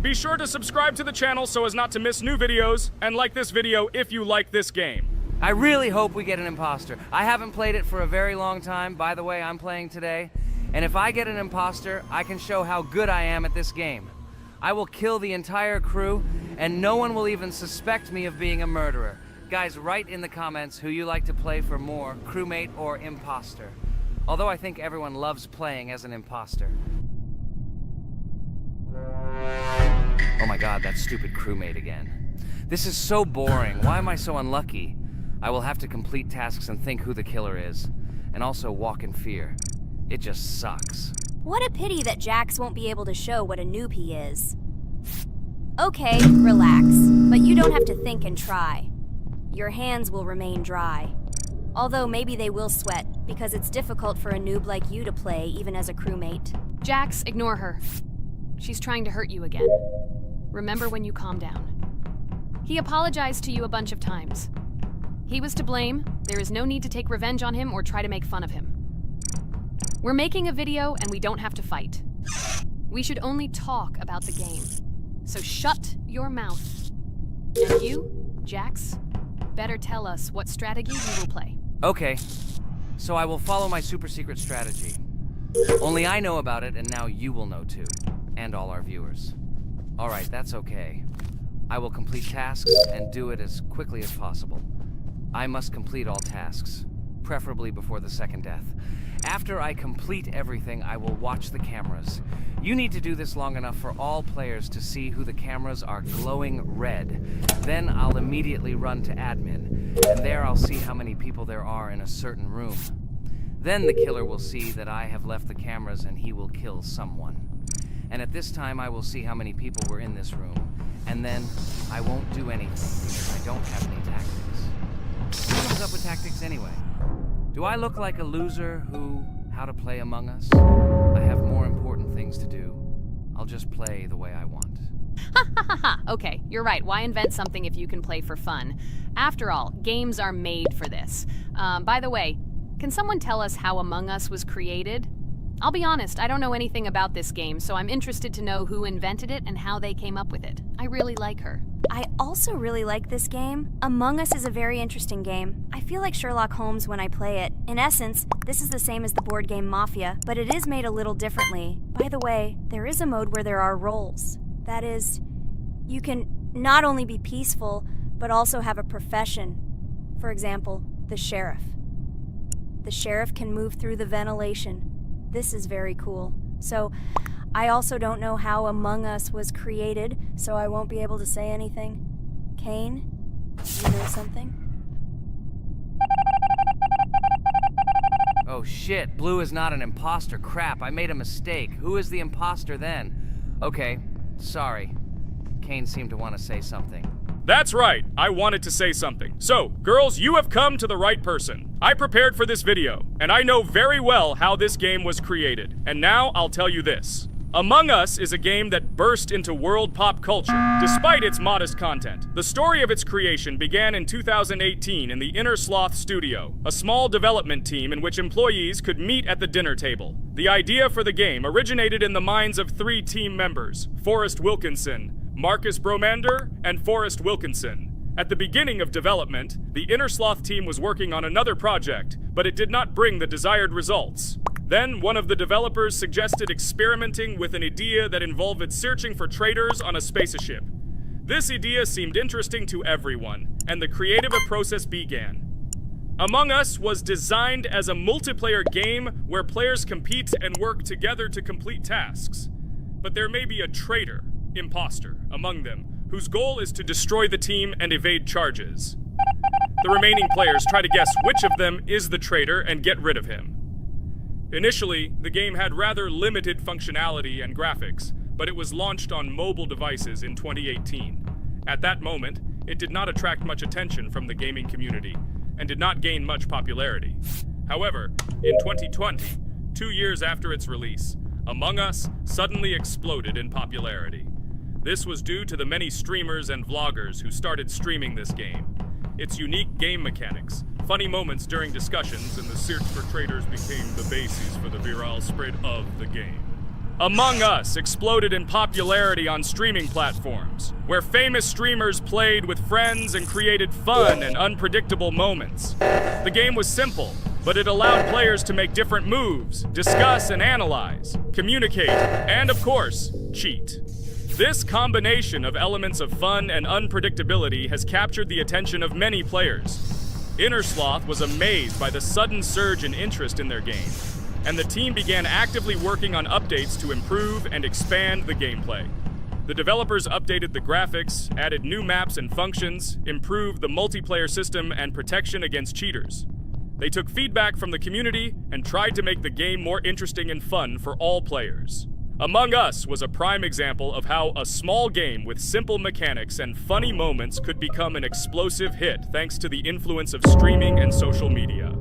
Be sure to subscribe to the channel so as not to miss new videos, and like this video if you like this game. I really hope we get an imposter. I haven't played it for a very long time. By the way, I'm playing today. And if I get an imposter, I can show how good I am at this game. I will kill the entire crew, and no one will even suspect me of being a murderer. Guys, write in the comments who you like to play for more, crewmate or imposter. Although I think everyone loves playing as an imposter. Oh my god, that stupid crewmate again. This is so boring. Why am I so unlucky? I will have to complete tasks and think who the killer is, and also walk in fear. It just sucks. What a pity that Jax won't be able to show what a noob he is. Okay, relax, but you don't have to think and try. Your hands will remain dry. Although maybe they will sweat, because it's difficult for a noob like you to play, even as a crewmate. Jax, ignore her. She's trying to hurt you again. Remember when you calm down. He apologized to you a bunch of times. He was to blame. There is no need to take revenge on him or try to make fun of him. We're making a video and we don't have to fight. We should only talk about the game. So shut your mouth. And you, Jax, better tell us what strategy you will play. Okay, so I will follow my super secret strategy. Only I know about it, and now you will know too. And all our viewers. Alright, that's okay. I will complete tasks and do it as quickly as possible. I must complete all tasks, preferably before the second death. After I complete everything, I will watch the cameras. You need to do this long enough for all players to see who the cameras are glowing red. Then I'll immediately run to admin, and there I'll see how many people there are in a certain room. Then the killer will see that I have left the cameras and he will kill someone. And at this time I will see how many people were in this room. And then I won't do anything because I don't have any tactics. Who comes up with tactics anyway? Do I look like a loser who, how to play Among Us? I have more important things to do. I'll just play the way I want. Ha ha ha ha! Okay, you're right. Why invent something if you can play for fun? After all, games are made for this. By the way, can someone tell us how Among Us was created? I'll be honest, I don't know anything about this game, so I'm interested to know who invented it and how they came up with it. I really like her. I also really like this game. Among Us is a very interesting game. I feel like Sherlock Holmes when I play it. In essence, this is the same as the board game Mafia, but it is made a little differently. By the way, there is a mode where there are roles. That is, you can not only be peaceful, but also have a profession. For example, the sheriff. The sheriff can move through the ventilation. This is very cool. So, I also don't know how Among Us was created, so I won't be able to say anything. Kane, you know something? Oh shit, Blue is not an imposter. Crap, I made a mistake. Who is the imposter then? Okay, sorry. Kane seemed to want to say something. That's right, I wanted to say something. So, girls, you have come to the right person. I prepared for this video, and I know very well how this game was created. And now I'll tell you this. Among Us is a game that burst into world pop culture, despite its modest content. The story of its creation began in 2018 in the Inner Sloth Studio, a small development team in which employees could meet at the dinner table. The idea for the game originated in the minds of 3 team members, Forrest Wilkinson, Marcus Bromander, and Forrest Wilkinson. At the beginning of development, the Inner Sloth team was working on another project, but it did not bring the desired results. Then, one of the developers suggested experimenting with an idea that involved searching for traitors on a spaceship. This idea seemed interesting to everyone, and the creative process began. Among Us was designed as a multiplayer game where players compete and work together to complete tasks. But there may be a traitor, imposter, among them, whose goal is to destroy the team and evade charges. The remaining players try to guess which of them is the traitor and get rid of him. Initially, the game had rather limited functionality and graphics, but it was launched on mobile devices in 2018. At that moment, it did not attract much attention from the gaming community, and did not gain much popularity. However, in 2020, 2 years after its release, Among Us suddenly exploded in popularity. This was due to the many streamers and vloggers who started streaming this game. Its unique game mechanics, funny moments during discussions, and the search for traitors became the basis for the viral spread of the game. Among Us exploded in popularity on streaming platforms, where famous streamers played with friends and created fun and unpredictable moments. The game was simple, but it allowed players to make different moves, discuss and analyze, communicate, and of course, cheat. This combination of elements of fun and unpredictability has captured the attention of many players. Innersloth was amazed by the sudden surge in interest in their game, and the team began actively working on updates to improve and expand the gameplay. The developers updated the graphics, added new maps and functions, improved the multiplayer system and protection against cheaters. They took feedback from the community and tried to make the game more interesting and fun for all players. Among Us was a prime example of how a small game with simple mechanics and funny moments could become an explosive hit thanks to the influence of streaming and social media.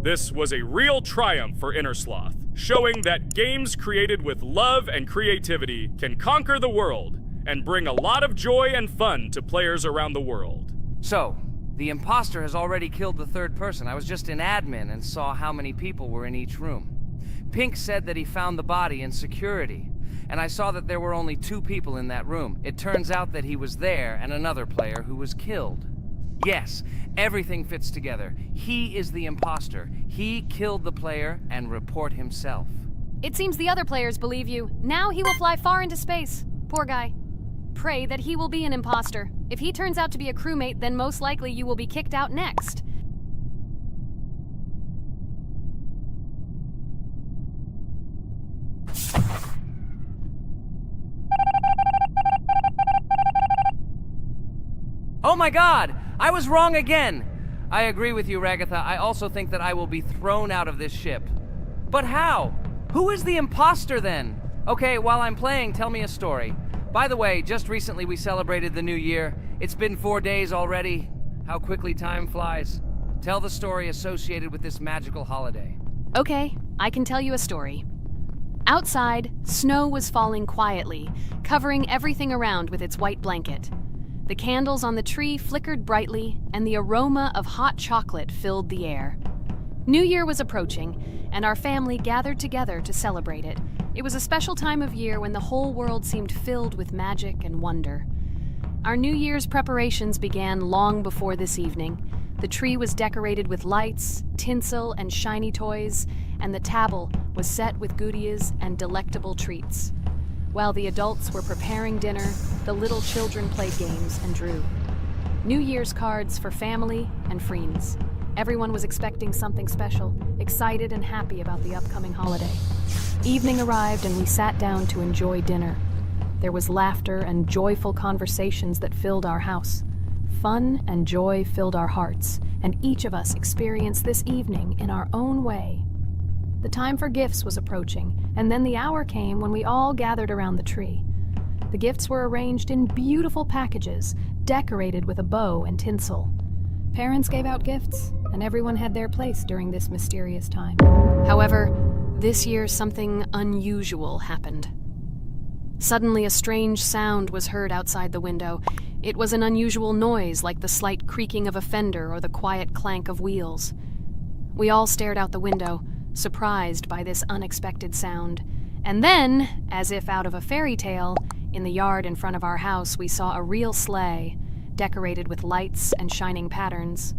This was a real triumph for Innersloth, showing that games created with love and creativity can conquer the world and bring a lot of joy and fun to players around the world. So, the imposter has already killed the third person. I was just in admin and saw how many people were in each room. Pink said that he found the body in security, and I saw that there were only 2 people in that room. It turns out that he was there and another player who was killed. Yes, everything fits together. He is the imposter. He killed the player and report himself. It seems the other players believe you. Now he will fly far into space. Poor guy. Pray that he will be an imposter. If he turns out to be a crewmate, then most likely you will be kicked out next. Oh my god! I was wrong again! I agree with you, Ragatha. I also think that I will be thrown out of this ship. But how? Who is the imposter then? Okay, while I'm playing, tell me a story. By the way, just recently we celebrated the new year. It's been 4 days already. How quickly time flies. Tell the story associated with this magical holiday. Okay, I can tell you a story. Outside, snow was falling quietly, covering everything around with its white blanket. The candles on the tree flickered brightly, and the aroma of hot chocolate filled the air. New Year was approaching, and our family gathered together to celebrate it. It was a special time of year when the whole world seemed filled with magic and wonder. Our New Year's preparations began long before this evening. The tree was decorated with lights, tinsel, and shiny toys, and the table was set with goodies and delectable treats. While the adults were preparing dinner, the little children played games and drew. New Year's cards for family and friends. Everyone was expecting something special, excited and happy about the upcoming holiday. Evening arrived and we sat down to enjoy dinner. There was laughter and joyful conversations that filled our house. Fun and joy filled our hearts, and each of us experienced this evening in our own way. The time for gifts was approaching, and then the hour came when we all gathered around the tree. The gifts were arranged in beautiful packages, decorated with a bow and tinsel. Parents gave out gifts, and everyone had their place during this mysterious time. However, this year something unusual happened. Suddenly a strange sound was heard outside the window. It was an unusual noise, like the slight creaking of a fender or the quiet clank of wheels. We all stared out the window, surprised by this unexpected sound. And then, as if out of a fairy tale, in the yard in front of our house we saw a real sleigh, decorated with lights and shining patterns.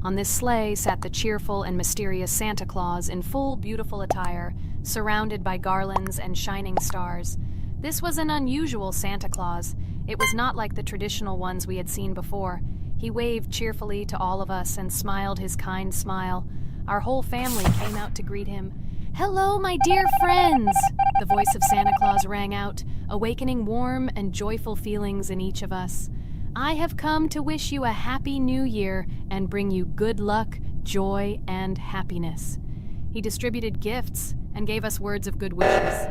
On this sleigh sat the cheerful and mysterious Santa Claus in full beautiful attire, surrounded by garlands and shining stars. This was an unusual Santa Claus. It was not like the traditional ones we had seen before. He waved cheerfully to all of us and smiled his kind smile. Our whole family came out to greet him. "Hello, my dear friends!" The voice of Santa Claus rang out, awakening warm and joyful feelings in each of us. "I have come to wish you a happy new year and bring you good luck, joy, and happiness." He distributed gifts and gave us words of good wishes.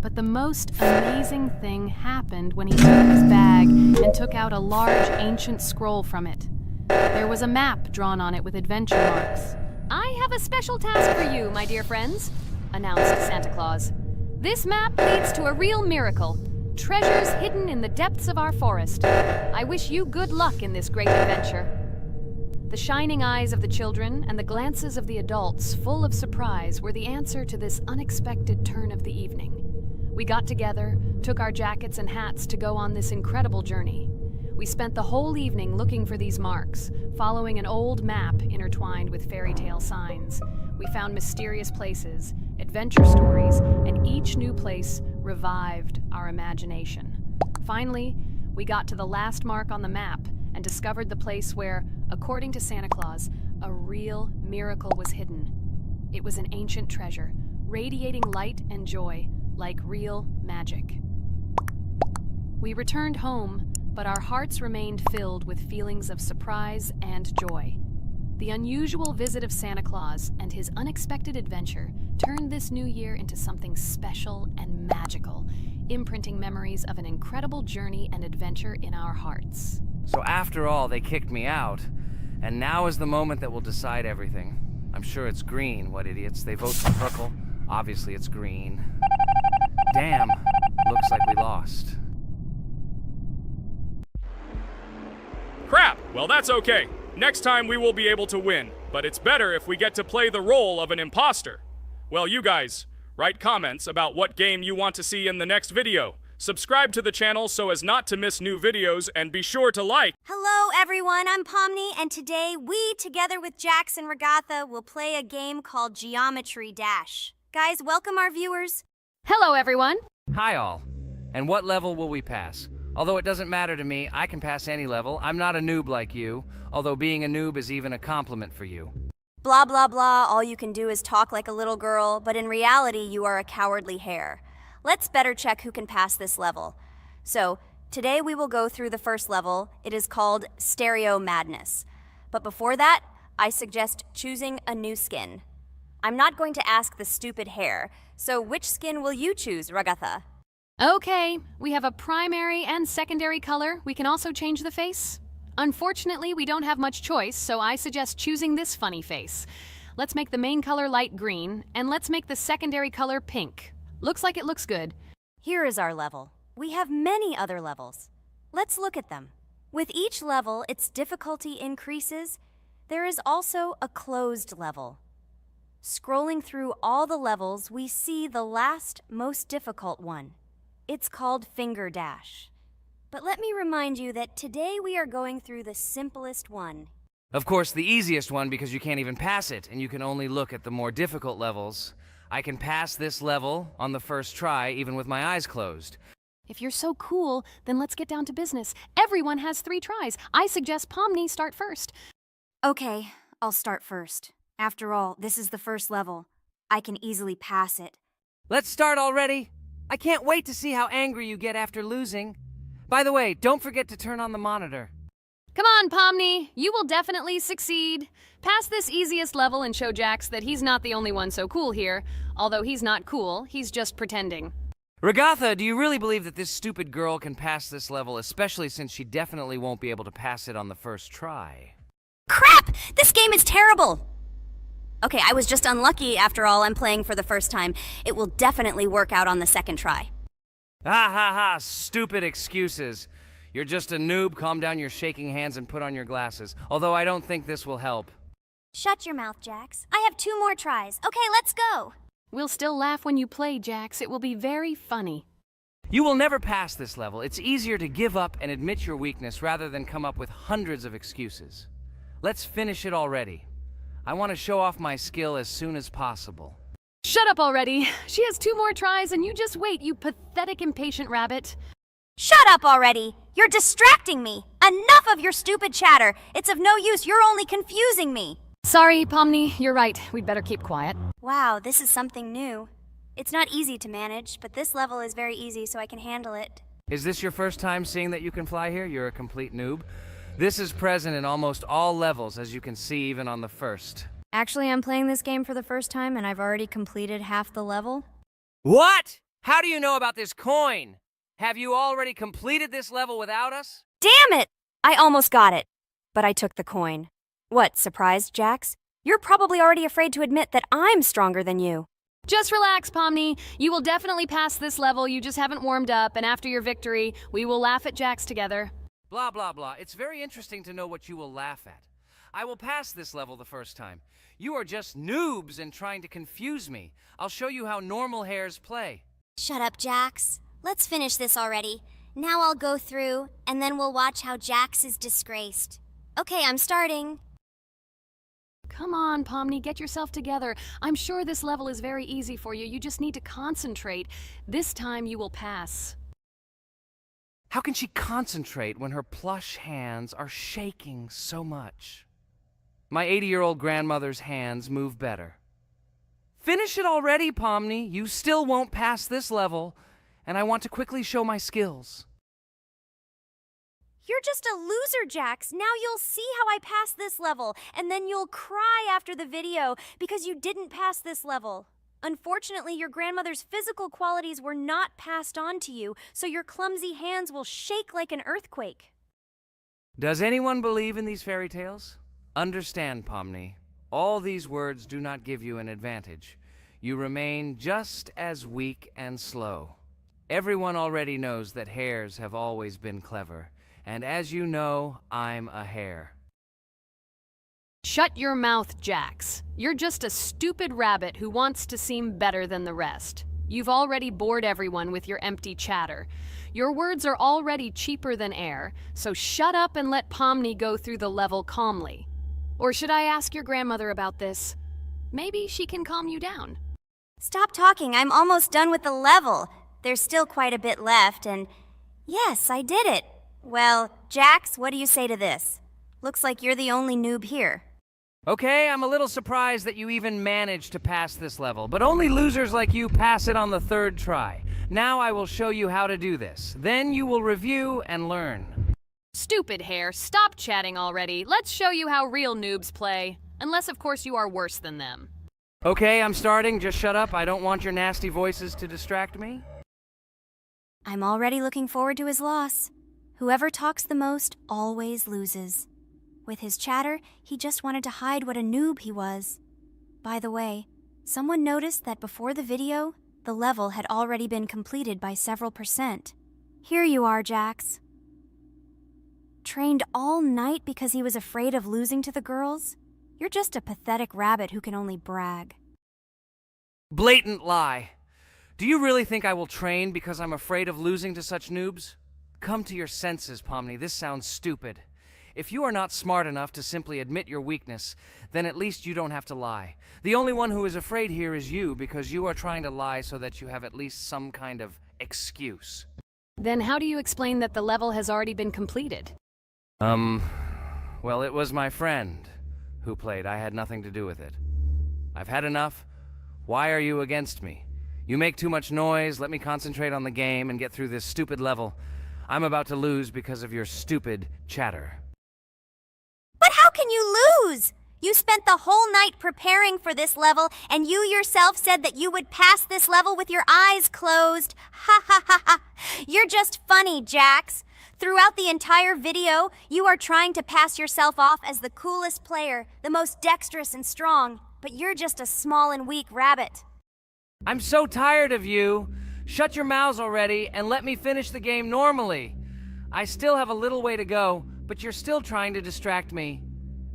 But the most amazing thing happened when he took his bag and took out a large ancient scroll from it. There was a map drawn on it with adventure marks. "I have a special task for you, my dear friends," announced Santa Claus. "This map leads to a real miracle. Treasures hidden in the depths of our forest. I wish you good luck in this great adventure." The shining eyes of the children and the glances of the adults, full of surprise, were the answer to this unexpected turn of the evening. We got together, took our jackets and hats to go on this incredible journey. We spent the whole evening looking for these marks, following an old map intertwined with fairy tale signs. We found mysterious places, adventure stories, and each new place revived our imagination. Finally, we got to the last mark on the map and discovered the place where, according to Santa Claus, a real miracle was hidden. It was an ancient treasure, radiating light and joy like real magic. We returned home, but our hearts remained filled with feelings of surprise and joy. The unusual visit of Santa Claus and his unexpected adventure turned this new year into something special and magical, imprinting memories of an incredible journey and adventure in our hearts. So after all, they kicked me out, and now is the moment that will decide everything. I'm sure it's green, what idiots. They vote for purple. Obviously it's green. Damn, looks like we lost. Crap! Well, that's okay. Next time we will be able to win, but it's better if we get to play the role of an imposter. Well, you guys, write comments about what game you want to see in the next video. Subscribe to the channel so as not to miss new videos, and be sure to like. Hello, everyone. I'm Pomni, and today we, together with Jax and Regatha, will play a game called Geometry Dash. Guys, welcome our viewers. Hello, everyone. Hi all. And what level will we pass? Although it doesn't matter to me, I can pass any level. I'm not a noob like you, although being a noob is even a compliment for you. Blah, blah, blah. All you can do is talk like a little girl, but in reality, you are a cowardly hare. Let's better check who can pass this level. So, today we will go through the first level. It is called Stereo Madness. But before that, I suggest choosing a new skin. I'm not going to ask the stupid hare, so which skin will you choose, Regatha? Okay, we have a primary and secondary color. We can also change the face. Unfortunately, we don't have much choice, so I suggest choosing this funny face. Let's make the main color light green, and let's make the secondary color pink. Looks like it looks good. Here is our level. We have many other levels. Let's look at them. With each level, its difficulty increases. There is also a closed level. Scrolling through all the levels, we see the last, most difficult one. It's called Finger Dash. But let me remind you that today we are going through the simplest one. Of course, the easiest one because you can't even pass it, and you can only look at the more difficult levels. I can pass this level on the first try, even with my eyes closed. If you're so cool, then let's get down to business. Everyone has 3 tries. I suggest Pomni start first. Okay, I'll start first. After all, this is the first level. I can easily pass it. Let's start already. I can't wait to see how angry you get after losing. By the way, don't forget to turn on the monitor. Come on, Pomni. You will definitely succeed. Pass this easiest level and show Jax that he's not the only one so cool here. Although he's not cool, he's just pretending. Regatha, do you really believe that this stupid girl can pass this level, especially since she definitely won't be able to pass it on the first try? Crap! This game is terrible! Okay, I was just unlucky. After all, I'm playing for the first time. It will definitely work out on the second try. Ha ha ha, stupid excuses. You're just a noob, calm down your shaking hands and put on your glasses. Although I don't think this will help. Shut your mouth, Jax. I have 2 more tries. Okay, let's go! We'll still laugh when you play, Jax. It will be very funny. You will never pass this level. It's easier to give up and admit your weakness rather than come up with hundreds of excuses. Let's finish it already. I want to show off my skill as soon as possible. Shut up already. She has 2 more tries and you just wait, you pathetic impatient rabbit. Shut up already! You're distracting me! Enough of your stupid chatter! It's of no use, you're only confusing me! Sorry, Pomni, you're right. We'd better keep quiet. Wow, this is something new. It's not easy to manage, but this level is very easy, so I can handle it. Is this your first time seeing that you can fly here? You're a complete noob. This is present in almost all levels, as you can see even on the first. Actually, I'm playing this game for the first time, and I've already completed half the level. What? How do you know about this coin? Have you already completed this level without us? Damn it! I almost got it, but I took the coin. What, surprised, Jax? You're probably already afraid to admit that I'm stronger than you. Just relax, Pomni. You will definitely pass this level, you just haven't warmed up, and after your victory, we will laugh at Jax together. Blah, blah, blah. It's very interesting to know what you will laugh at. I will pass this level the first time. You are just noobs and trying to confuse me. I'll show you how normal hares play. Shut up, Jax. Let's finish this already. Now I'll go through, and then we'll watch how Jax is disgraced. Okay, I'm starting. Come on, Pomni, get yourself together. I'm sure this level is very easy for you. You just need to concentrate. This time you will pass. How can she concentrate when her plush hands are shaking so much? My 80-year-old grandmother's hands move better. Finish it already, Pomni. You still won't pass this level, and I want to quickly show my skills. You're just a loser, Jax. Now you'll see how I pass this level, and then you'll cry after the video because you didn't pass this level. Unfortunately, your grandmother's physical qualities were not passed on to you, so your clumsy hands will shake like an earthquake. Does anyone believe in these fairy tales? Understand, Pomni. All these words do not give you an advantage. You remain just as weak and slow. Everyone already knows that hares have always been clever. And as you know, I'm a hare. Shut your mouth, Jax. You're just a stupid rabbit who wants to seem better than the rest. You've already bored everyone with your empty chatter. Your words are already cheaper than air, so shut up and let Pomni go through the level calmly. Or should I ask your grandmother about this? Maybe she can calm you down. Stop talking. I'm almost done with the level. There's still quite a bit left, and yes, I did it. Well, Jax, what do you say to this? Looks like you're the only noob here. Okay, I'm a little surprised that you even managed to pass this level, but only losers like you pass it on the third try. Now I will show you how to do this. Then you will review and learn. Stupid hare, stop chatting already. Let's show you how real noobs play. Unless, of course, you are worse than them. Okay, I'm starting. Just shut up. I don't want your nasty voices to distract me. I'm already looking forward to his loss. Whoever talks the most always loses. With his chatter, he just wanted to hide what a noob he was. By the way, someone noticed that before the video, the level had already been completed by several %. Here you are, Jax. Trained all night because he was afraid of losing to the girls? You're just a pathetic rabbit who can only brag. Blatant lie. Do you really think I will train because I'm afraid of losing to such noobs? Come to your senses, Pomni. This sounds stupid. If you are not smart enough to simply admit your weakness, then at least you don't have to lie. The only one who is afraid here is you, because you are trying to lie so that you have at least some kind of excuse. Then how do you explain that the level has already been completed? Well, it was my friend who played. I had nothing to do with it. I've had enough. Why are you against me? You make too much noise. Let me concentrate on the game and get through this stupid level. I'm about to lose because of your stupid chatter. But how can you lose? You spent the whole night preparing for this level, and you yourself said that you would pass this level with your eyes closed. Ha ha ha ha. You're just funny, Jax. Throughout the entire video, you are trying to pass yourself off as the coolest player, the most dexterous and strong, but you're just a small and weak rabbit. I'm so tired of you. Shut your mouths already and let me finish the game normally. I still have a little way to go, but you're still trying to distract me.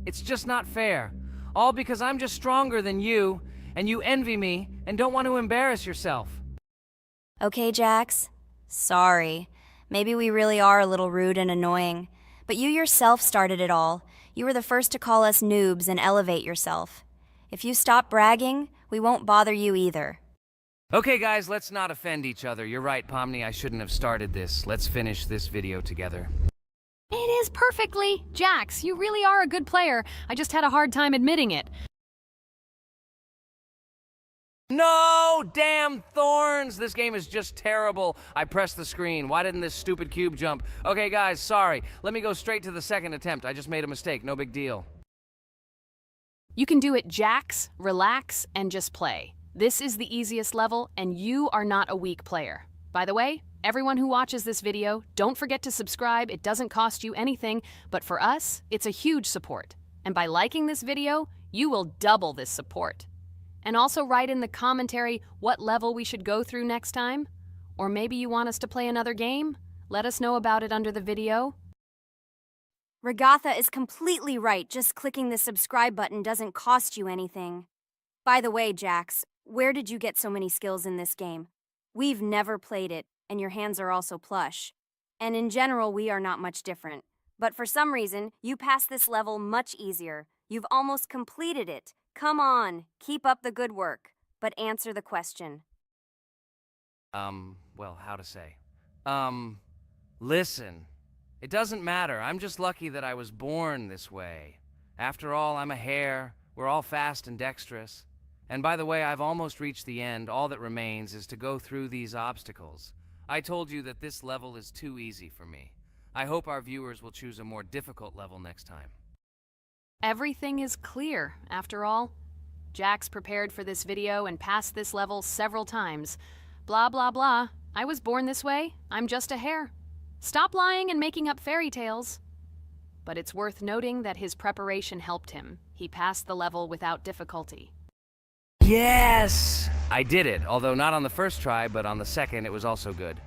It's just not fair. All because I'm just stronger than you, and you envy me and don't want to embarrass yourself. Okay, Jax. Sorry. Maybe we really are a little rude and annoying. But you yourself started it all. You were the first to call us noobs and elevate yourself. If you stop bragging, we won't bother you either. Okay, guys, let's not offend each other. You're right, Pomni, I shouldn't have started this. Let's finish this video together. It is perfectly. Jax, you really are a good player. I just had a hard time admitting it. No! Damn thorns! This game is just terrible. I pressed the screen. Why didn't this stupid cube jump? Okay, guys, sorry. Let me go straight to the second attempt. I just made a mistake. No big deal. You can do it, Jax, relax, and just play. This is the easiest level, and you are not a weak player. By the way, everyone who watches this video, don't forget to subscribe. It doesn't cost you anything, but for us, it's a huge support. And by liking this video, you will double this support. And also write in the commentary what level we should go through next time. Or maybe you want us to play another game? Let us know about it under the video. Regatha is completely right. Just clicking the subscribe button doesn't cost you anything. By the way, Jax, where did you get so many skills in this game? We've never played it, and your hands are also plush. And in general, we are not much different. But for some reason, you passed this level much easier. You've almost completed it. Come on, keep up the good work. But answer the question. Well, how to say? Listen. It doesn't matter. I'm just lucky that I was born this way. After all, I'm a hare. We're all fast and dexterous. And by the way, I've almost reached the end. All that remains is to go through these obstacles. I told you that this level is too easy for me. I hope our viewers will choose a more difficult level next time. Everything is clear, after all. Jax prepared for this video and passed this level several times. Blah, blah, blah. I was born this way. I'm just a hare. Stop lying and making up fairy tales. But it's worth noting that his preparation helped him. He passed the level without difficulty. Yes! I did it, although not on the first try, but on the second it was also good.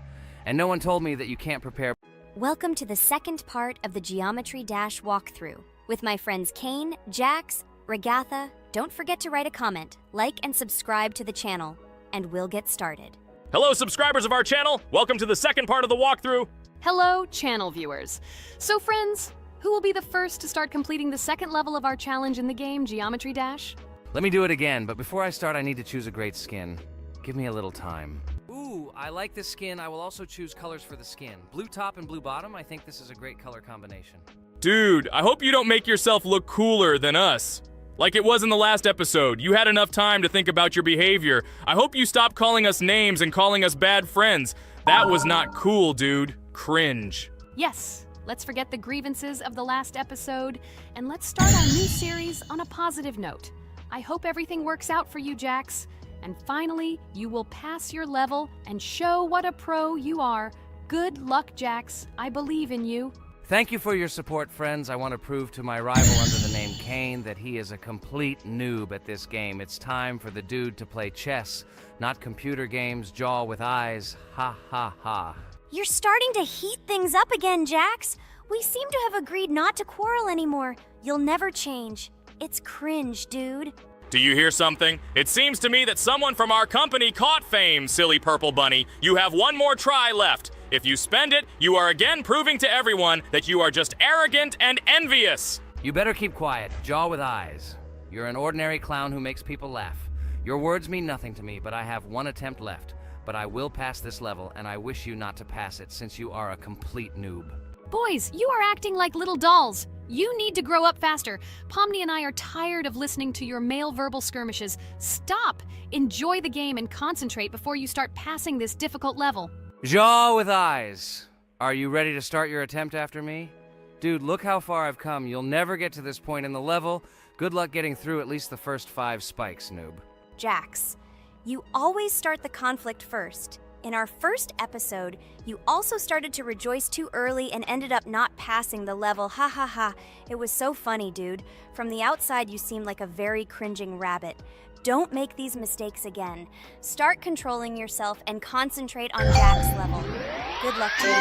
And no one told me that you can't prepare. Welcome to the second part of the Geometry Dash walkthrough. With my friends Kane, Jax, Ragatha, don't forget to write a comment, like, and subscribe to the channel. And we'll get started. Hello, subscribers of our channel. Welcome to the second part of the walkthrough. Hello, channel viewers. So friends, who will be the first to start completing the second level of our challenge in the game, Geometry Dash? Let me do it again, but before I start, I need to choose a great skin. Give me a little time. Ooh, I like this skin. I will also choose colors for the skin. Blue top and blue bottom. I think this is a great color combination. Dude, I hope you don't make yourself look cooler than us. Like it was in the last episode. You had enough time to think about your behavior. I hope you stop calling us names and calling us bad friends. That was not cool, dude. Cringe. Yes, let's forget the grievances of the last episode, and let's start our new series on a positive note. I hope everything works out for you, Jax. And finally, you will pass your level and show what a pro you are. Good luck, Jax. I believe in you. Thank you for your support, friends. I want to prove to my rival under the name Kane that he is a complete noob at this game. It's time for the dude to play chess, not computer games, jaw with eyes. Ha ha ha. You're starting to heat things up again, Jax. We seem to have agreed not to quarrel anymore. You'll never change. It's cringe, dude. Do you hear something? It seems to me that someone from our company caught fame, silly purple bunny. You have one more try left. If you spend it, you are again proving to everyone that you are just arrogant and envious. You better keep quiet, jaw with eyes. You're an ordinary clown who makes people laugh. Your words mean nothing to me, but I have one attempt left. But I will pass this level, and I wish you not to pass it since you are a complete noob. Boys, you are acting like little dolls. You need to grow up faster. Pomni and I are tired of listening to your male verbal skirmishes. Stop! Enjoy the game and concentrate before you start passing this difficult level. Jaw with eyes. Are you ready to start your attempt after me? Dude, look how far I've come. You'll never get to this point in the level. Good luck getting through at least the first 5 spikes, noob. Jax, you always start the conflict first. In our first episode, you also started to rejoice too early and ended up not passing the level. Ha ha ha. It was so funny, dude. From the outside, you seemed like a very cringing rabbit. Don't make these mistakes again. Start controlling yourself and concentrate on Jax's level. Good luck to you.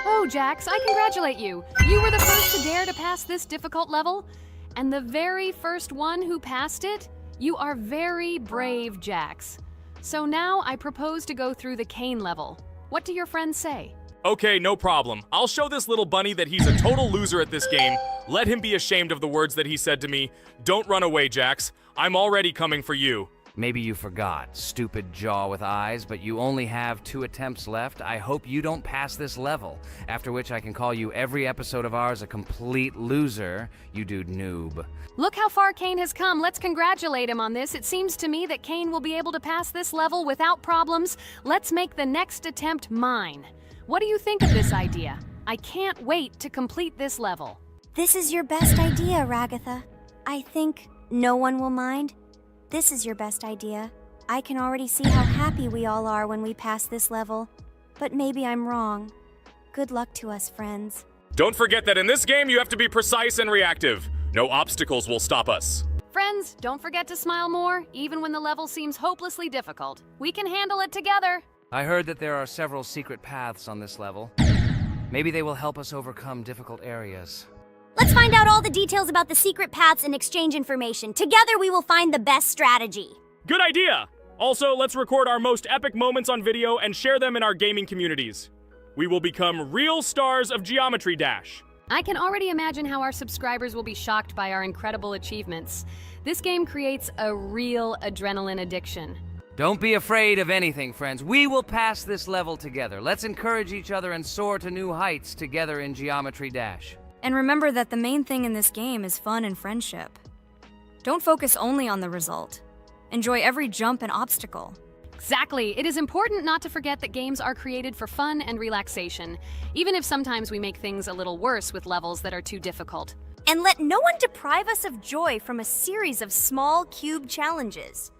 Oh, Jax, I congratulate you. You were the first to dare to pass this difficult level, and the very first one who passed it. You are very brave, Jax. So now I propose to go through the Kane level. What do your friends say? Okay, no problem. I'll show this little bunny that he's a total loser at this game. Let him be ashamed of the words that he said to me. Don't run away, Jax. I'm already coming for you. Maybe you forgot, stupid jaw with eyes, but you only have 2 attempts left. I hope you don't pass this level, after which I can call you every episode of ours a complete loser, you dude noob. Look how far Kane has come. Let's congratulate him on this. It seems to me that Kane will be able to pass this level without problems. Let's make the next attempt mine. What do you think of this idea? I can't wait to complete this level. This is your best idea, Ragatha. I think no one will mind. This is your best idea. I can already see how happy we all are when we pass this level. But maybe I'm wrong. Good luck to us, friends. Don't forget that in this game you have to be precise and reactive. No obstacles will stop us. Friends, don't forget to smile more, even when the level seems hopelessly difficult. We can handle it together. I heard that there are several secret paths on this level. Maybe they will help us overcome difficult areas. Let's find out all the details about the secret paths and exchange information. Together we will find the best strategy. Good idea! Also, let's record our most epic moments on video and share them in our gaming communities. We will become real stars of Geometry Dash. I can already imagine how our subscribers will be shocked by our incredible achievements. This game creates a real adrenaline addiction. Don't be afraid of anything, friends. We will pass this level together. Let's encourage each other and soar to new heights together in Geometry Dash. And remember that the main thing in this game is fun and friendship. Don't focus only on the result. Enjoy every jump and obstacle. Exactly. It is important not to forget that games are created for fun and relaxation, even if sometimes we make things a little worse with levels that are too difficult. And let no one deprive us of joy from a series of small cube challenges.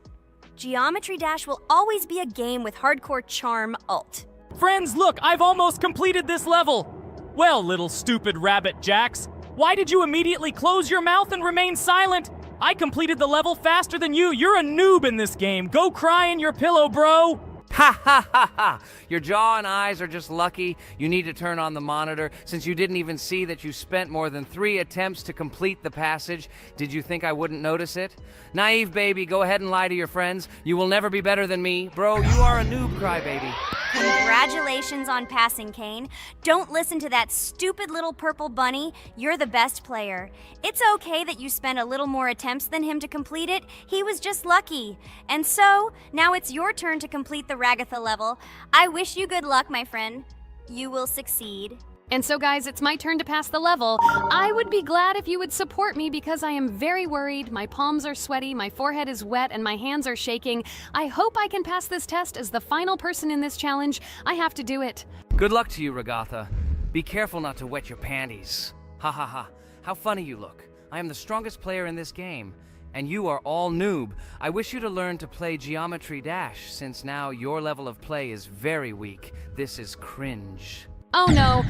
Geometry Dash will always be a game with hardcore charm ult. Friends, look, I've almost completed this level. Well, little stupid rabbit Jax, why did you immediately close your mouth and remain silent? I completed the level faster than you. You're a noob in this game. Go cry in your pillow, bro. Ha ha ha ha! Your jaw and eyes are just lucky. You need to turn on the monitor since you didn't even see that you spent more than 3 attempts to complete the passage. Did you think I wouldn't notice it? Naive baby, go ahead and lie to your friends. You will never be better than me. Bro, you are a noob crybaby. Congratulations on passing, Kane. Don't listen to that stupid little purple bunny. You're the best player. It's okay that you spent a little more attempts than him to complete it. He was just lucky. And so, now it's your turn to complete the Ragatha level. I wish you good luck, my friend. You will succeed. And so, guys, it's my turn to pass the level. I would be glad if you would support me because I am very worried. My palms are sweaty, my forehead is wet, and my hands are shaking. I hope I can pass this test as the final person in this challenge. I have to do it. Good luck to you, Ragatha. Be careful not to wet your panties. Ha ha ha. How funny you look. I am the strongest player in this game, and you are all noob. I wish you to learn to play Geometry Dash, since now your level of play is very weak. This is cringe. Oh no,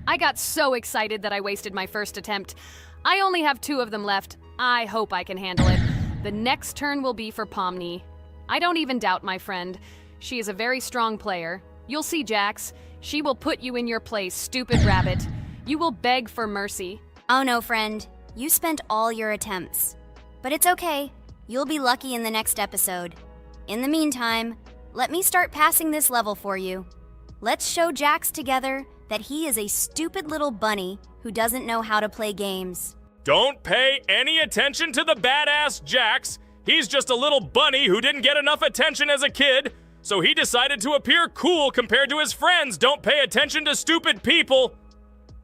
I got so excited that I wasted my first attempt. I only have 2 of them left. I hope I can handle it. The next turn will be for Pomni. I don't even doubt my friend. She is a very strong player. You'll see, Jax. She will put you in your place, stupid rabbit. You will beg for mercy. Oh no, friend. You spent all your attempts. But it's okay. You'll be lucky in the next episode. In the meantime, let me start passing this level for you. Let's show Jax together that he is a stupid little bunny who doesn't know how to play games. Don't pay any attention to the badass Jax. He's just a little bunny who didn't get enough attention as a kid, so he decided to appear cool compared to his friends. Don't pay attention to stupid people.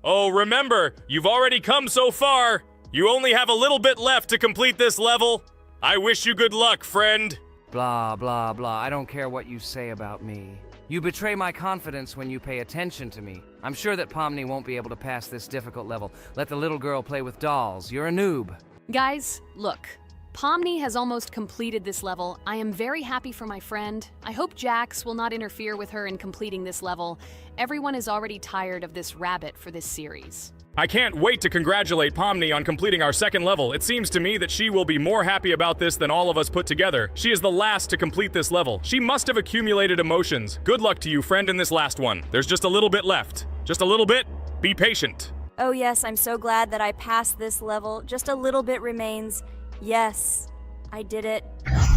Oh, remember, you've already come so far. You only have a little bit left to complete this level. I wish you good luck, friend. Blah, blah, blah. I don't care what you say about me. You betray my confidence when you pay attention to me. I'm sure that Pomni won't be able to pass this difficult level. Let the little girl play with dolls. You're a noob. Guys, look. Pomni has almost completed this level. I am very happy for my friend. I hope Jax will not interfere with her in completing this level. Everyone is already tired of this rabbit for this series. I can't wait to congratulate Pomni on completing our second level. It seems to me that she will be more happy about this than all of us put together. She is the last to complete this level. She must have accumulated emotions. Good luck to you, friend, in this last one. There's just a little bit left. Just a little bit. Be patient. Oh yes, I'm so glad that I passed this level. Just a little bit remains. Yes, I did it.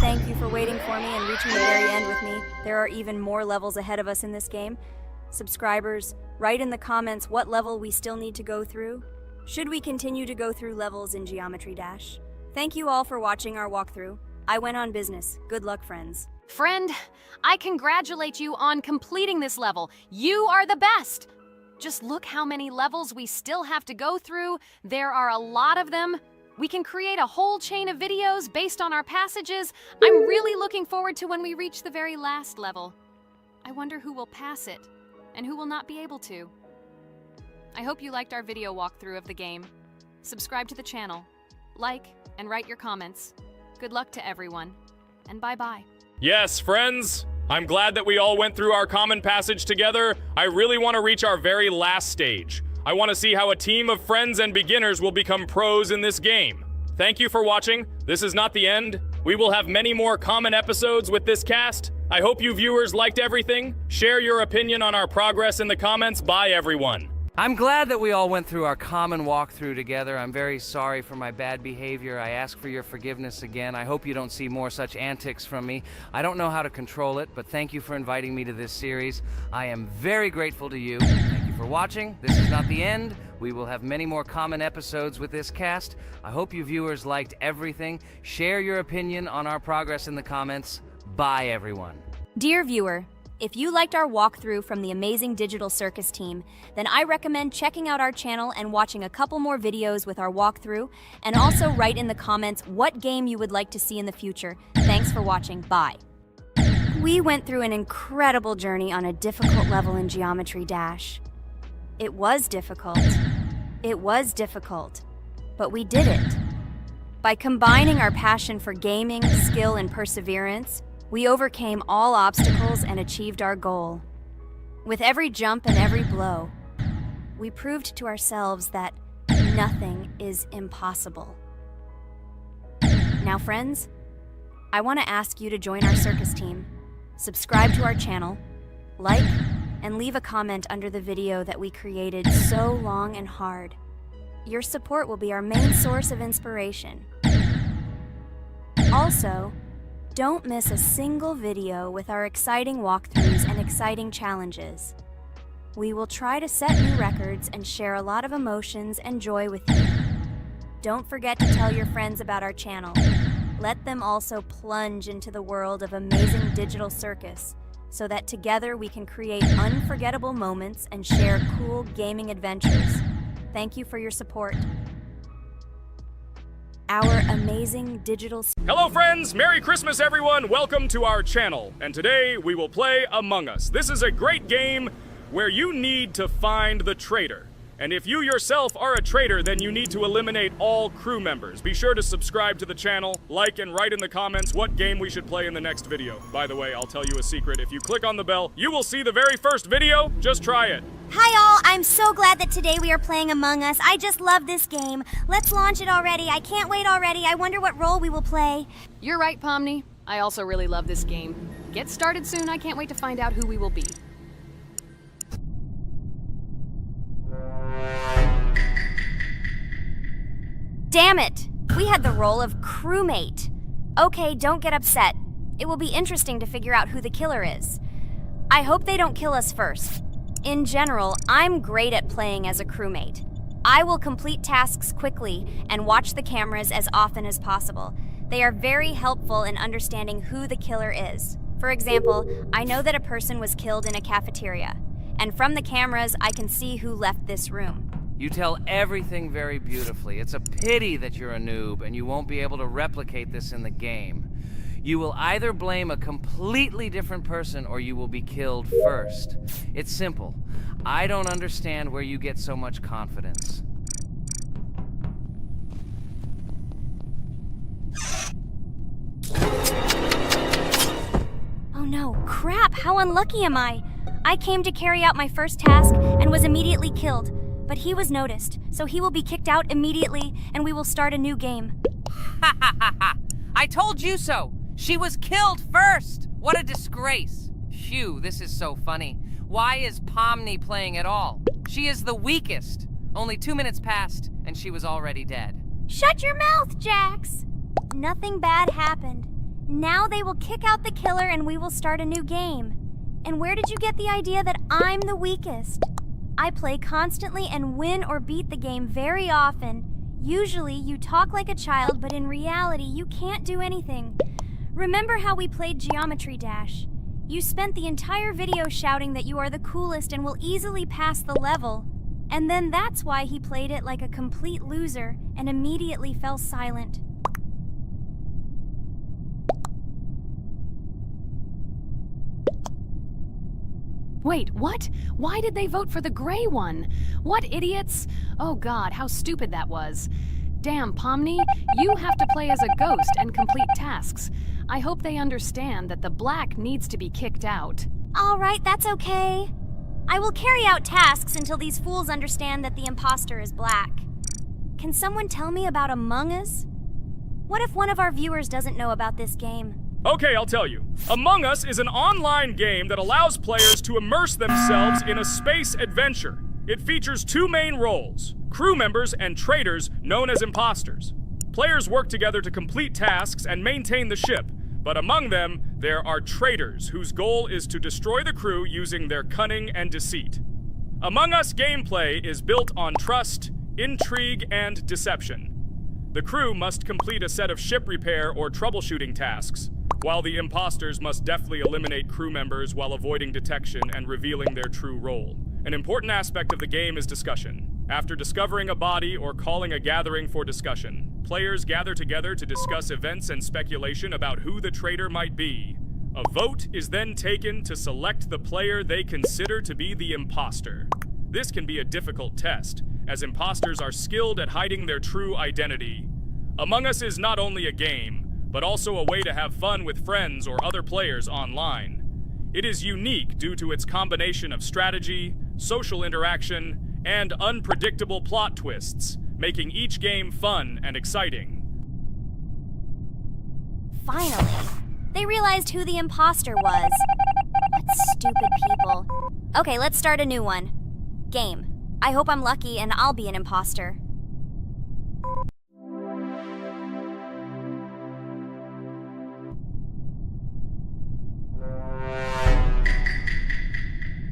Thank you for waiting for me and reaching the very end with me. There are even more levels ahead of us in this game. Subscribers, write in the comments what level we still need to go through. Should we continue to go through levels in Geometry Dash? Thank you all for watching our walkthrough. I went on business. Good luck, friends. Friend, I congratulate you on completing this level. You are the best. Just look how many levels we still have to go through. There are a lot of them. We can create a whole chain of videos based on our passages. I'm really looking forward to when we reach the very last level. I wonder who will pass it and who will not be able to. I hope you liked our video walkthrough of the game. Subscribe to the channel, like, and write your comments. Good luck to everyone, and bye-bye. Yes, friends. I'm glad that we all went through our common passage together. I really want to reach our very last stage. I want to see how a team of friends and beginners will become pros in this game. Thank you for watching. This is not the end. We will have many more common episodes with this cast. I hope you viewers liked everything. Share your opinion on our progress in the comments. Bye, everyone. I'm glad that we all went through our common walkthrough together. I'm very sorry for my bad behavior. I ask for your forgiveness again. I hope you don't see more such antics from me. I don't know how to control it, but thank you for inviting me to this series. I am very grateful to you. Thank you for watching. This is not the end. We will have many more common episodes with this cast. I hope you viewers liked everything. Share your opinion on our progress in the comments. Bye, everyone. Dear viewer, if you liked our walkthrough from the amazing Digital Circus team, then I recommend checking out our channel and watching a couple more videos with our walkthrough, and also write in the comments what game you would like to see in the future. Thanks for watching. Bye. We went through an incredible journey on a difficult level in Geometry Dash. It was difficult. It was difficult. But we did it. By combining our passion for gaming, skill, and perseverance, we overcame all obstacles and achieved our goal. With every jump and every blow, we proved to ourselves that nothing is impossible. Now, friends, I want to ask you to join our circus team, subscribe to our channel, like, and leave a comment under the video that we created so long and hard. Your support will be our main source of inspiration. Also, don't miss a single video with our exciting walkthroughs and exciting challenges. We will try to set new records and share a lot of emotions and joy with you. Don't forget to tell your friends about our channel. Let them also plunge into the world of amazing Digital Circus, so that together we can create unforgettable moments and share cool gaming adventures. Thank you for your support. Our amazing digital... Hello friends, Merry Christmas everyone, welcome to our channel, and today we will play Among Us. This is a great game where you need to find the traitor. And if you yourself are a traitor, then you need to eliminate all crew members. Be sure to subscribe to the channel, like, and write in the comments what game we should play in the next video. By the way, I'll tell you a secret. If you click on the bell, you will see the very first video. Just try it. Hi all, I'm so glad that today we are playing Among Us. I just love this game. Let's launch it already. I can't wait already. I wonder what role we will play. You're right, Pomni. I also really love this game. Get started soon. I can't wait to find out who we will be. Damn it! We had the role of crewmate. Okay, don't get upset. It will be interesting to figure out who the killer is. I hope they don't kill us first. In general, I'm great at playing as a crewmate. I will complete tasks quickly and watch the cameras as often as possible. They are very helpful in understanding who the killer is. For example, I know that a person was killed in a cafeteria, and from the cameras, I can see who left this room. You tell everything very beautifully. It's a pity that you're a noob and you won't be able to replicate this in the game. You will either blame a completely different person or you will be killed first. It's simple. I don't understand where you get so much confidence. Oh no, crap, how unlucky am I? I came to carry out my first task and was immediately killed. But he was noticed, so he will be kicked out immediately, and we will start a new game. Ha ha ha ha! I told you so! She was killed first! What a disgrace! Phew, this is so funny. Why is Pomni playing at all? She is the weakest. Only 2 minutes passed, and she was already dead. Shut your mouth, Jax! Nothing bad happened. Now they will kick out the killer, and we will start a new game. And where did you get the idea that I'm the weakest? I play constantly and win or beat the game very often. Usually, you talk like a child, but in reality, you can't do anything. Remember how we played Geometry Dash? You spent the entire video shouting that you are the coolest and will easily pass the level. And then that's why he played it like a complete loser and immediately fell silent. Wait, what? Why did they vote for the gray one? What idiots? Oh god, how stupid that was. Damn, Pomni, you have to play as a ghost and complete tasks. I hope they understand that the black needs to be kicked out. All right, that's okay. I will carry out tasks until these fools understand that the imposter is black. Can someone tell me about Among Us? What if one of our viewers doesn't know about this game? Okay, I'll tell you. Among Us is an online game that allows players to immerse themselves in a space adventure. It features two main roles, crew members and traitors known as imposters. Players work together to complete tasks and maintain the ship, but among them, there are traitors whose goal is to destroy the crew using their cunning and deceit. Among Us gameplay is built on trust, intrigue, and deception. The crew must complete a set of ship repair or troubleshooting tasks, while the imposters must deftly eliminate crew members while avoiding detection and revealing their true role. An important aspect of the game is discussion. After discovering a body or calling a gathering for discussion, players gather together to discuss events and speculation about who the traitor might be. A vote is then taken to select the player they consider to be the imposter. This can be a difficult test, as imposters are skilled at hiding their true identity. Among Us is not only a game, but also a way to have fun with friends or other players online. It is unique due to its combination of strategy, social interaction, and unpredictable plot twists, making each game fun and exciting. Finally, they realized who the imposter was. What stupid people. Okay, let's start a new one. Game. I hope I'm lucky and I'll be an imposter.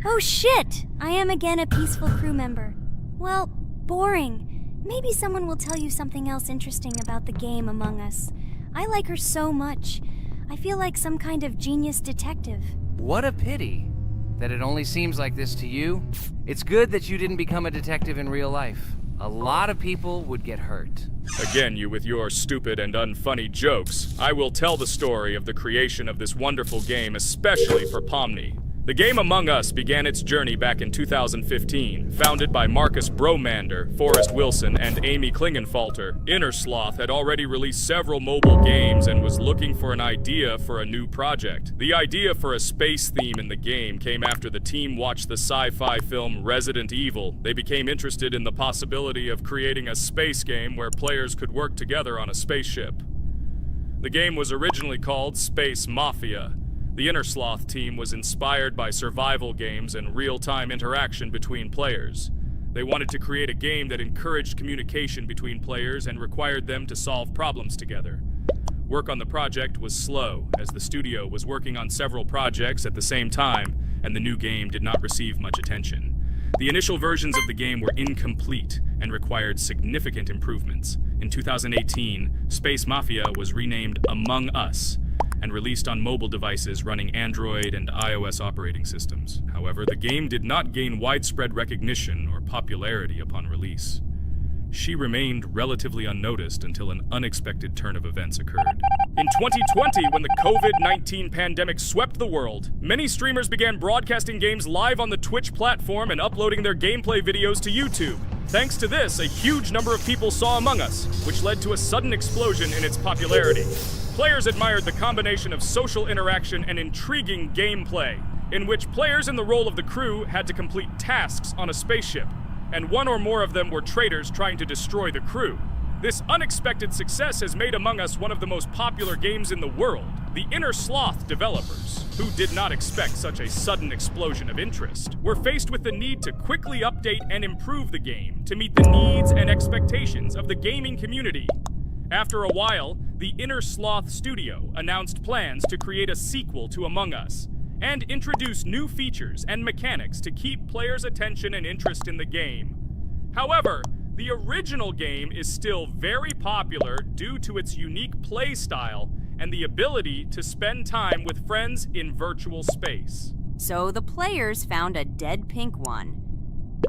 Oh shit! I am again a peaceful crew member. Well, boring. Maybe someone will tell you something else interesting about the game Among Us. I like her so much. I feel like some kind of genius detective. What a pity that it only seems like this to you. It's good that you didn't become a detective in real life. A lot of people would get hurt. Again, you with your stupid and unfunny jokes. I will tell the story of the creation of this wonderful game, especially for Pomni. The game Among Us began its journey back in 2015. Founded by Marcus Bromander, Forrest Wilson, and Amy Klingenfalter, Innersloth had already released several mobile games and was looking for an idea for a new project. The idea for a space theme in the game came after the team watched the sci-fi film Resident Evil. They became interested in the possibility of creating a space game where players could work together on a spaceship. The game was originally called Space Mafia. The Innersloth team was inspired by survival games and real-time interaction between players. They wanted to create a game that encouraged communication between players and required them to solve problems together. Work on the project was slow, as the studio was working on several projects at the same time, and the new game did not receive much attention. The initial versions of the game were incomplete and required significant improvements. In 2018, Space Mafia was renamed Among Us, and released on mobile devices running Android and iOS operating systems. However, the game did not gain widespread recognition or popularity upon release. She remained relatively unnoticed until an unexpected turn of events occurred. In 2020, when the COVID-19 pandemic swept the world, many streamers began broadcasting games live on the Twitch platform and uploading their gameplay videos to YouTube. Thanks to this, a huge number of people saw Among Us, which led to a sudden explosion in its popularity. Players admired the combination of social interaction and intriguing gameplay, in which players in the role of the crew had to complete tasks on a spaceship, and one or more of them were traitors trying to destroy the crew. This unexpected success has made Among Us one of the most popular games in the world. The Innersloth developers, who did not expect such a sudden explosion of interest, were faced with the need to quickly update and improve the game to meet the needs and expectations of the gaming community. After a while, the Innersloth studio announced plans to create a sequel to Among Us and introduce new features and mechanics to keep players' attention and interest in the game. However, the original game is still very popular due to its unique play style and the ability to spend time with friends in virtual space. So the players found a dead pink one.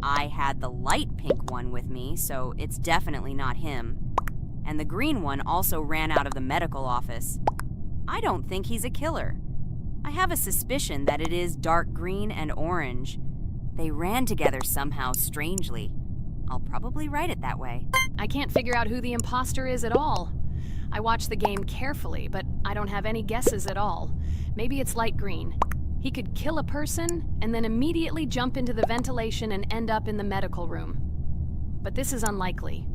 I had the light pink one with me, so it's definitely not him. And the green one also ran out of the medical office. I don't think he's a killer. I have a suspicion that it is dark green and orange. They ran together somehow strangely. I'll probably write it that way. I can't figure out who the imposter is at all. I watched the game carefully, but I don't have any guesses at all. Maybe it's light green. He could kill a person and then immediately jump into the ventilation and end up in the medical room. But this is unlikely.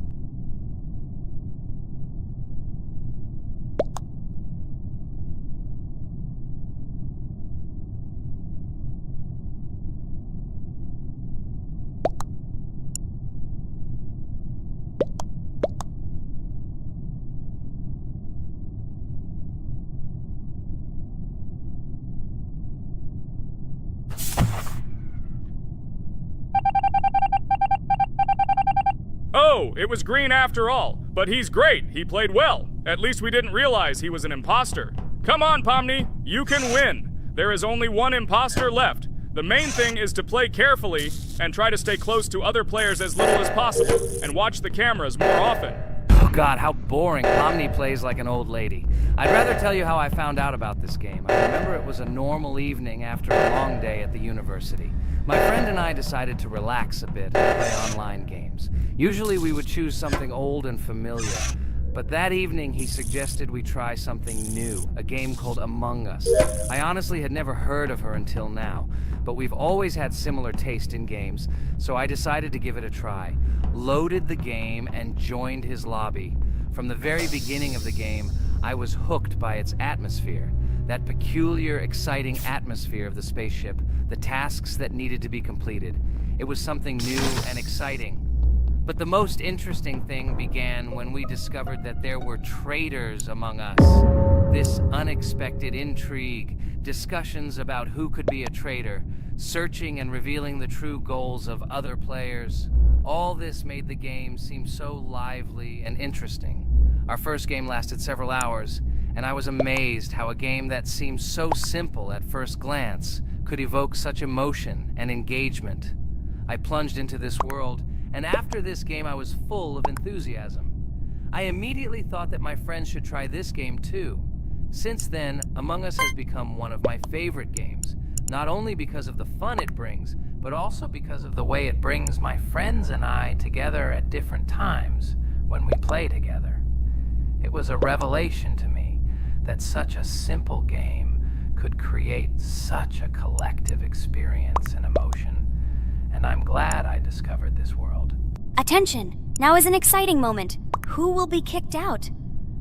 Oh, it was green after all. But he's great. He played well. At least we didn't realize he was an imposter. Come on, Pomni. You can win. There is only one imposter left. The main thing is to play carefully and try to stay close to other players as little as possible and watch the cameras more often. Oh God, how boring. Pomni plays like an old lady. I'd rather tell you how I found out about this game. I remember it was a normal evening after a long day at the university. My friend and I decided to relax a bit and play online games. Usually we would choose something old and familiar. But that evening, he suggested we try something new, a game called Among Us. I honestly had never heard of her until now, but we've always had similar taste in games, so I decided to give it a try. Loaded the game and joined his lobby. From the very beginning of the game, I was hooked by its atmosphere. That peculiar, exciting atmosphere of the spaceship, the tasks that needed to be completed. It was something new and exciting. But the most interesting thing began when we discovered that there were traitors among us. This unexpected intrigue, discussions about who could be a traitor, searching and revealing the true goals of other players. All this made the game seem so lively and interesting. Our first game lasted several hours, and I was amazed how a game that seemed so simple at first glance could evoke such emotion and engagement. I plunged into this world, and after this game I was full of enthusiasm. I immediately thought that my friends should try this game too. Since then, Among Us has become one of my favorite games, not only because of the fun it brings, but also because of the way it brings my friends and I together at different times when we play together. It was a revelation to me that such a simple game could create such a collective experience and emotion. And I'm glad I discovered this world. Attention! Now is an exciting moment. Who will be kicked out?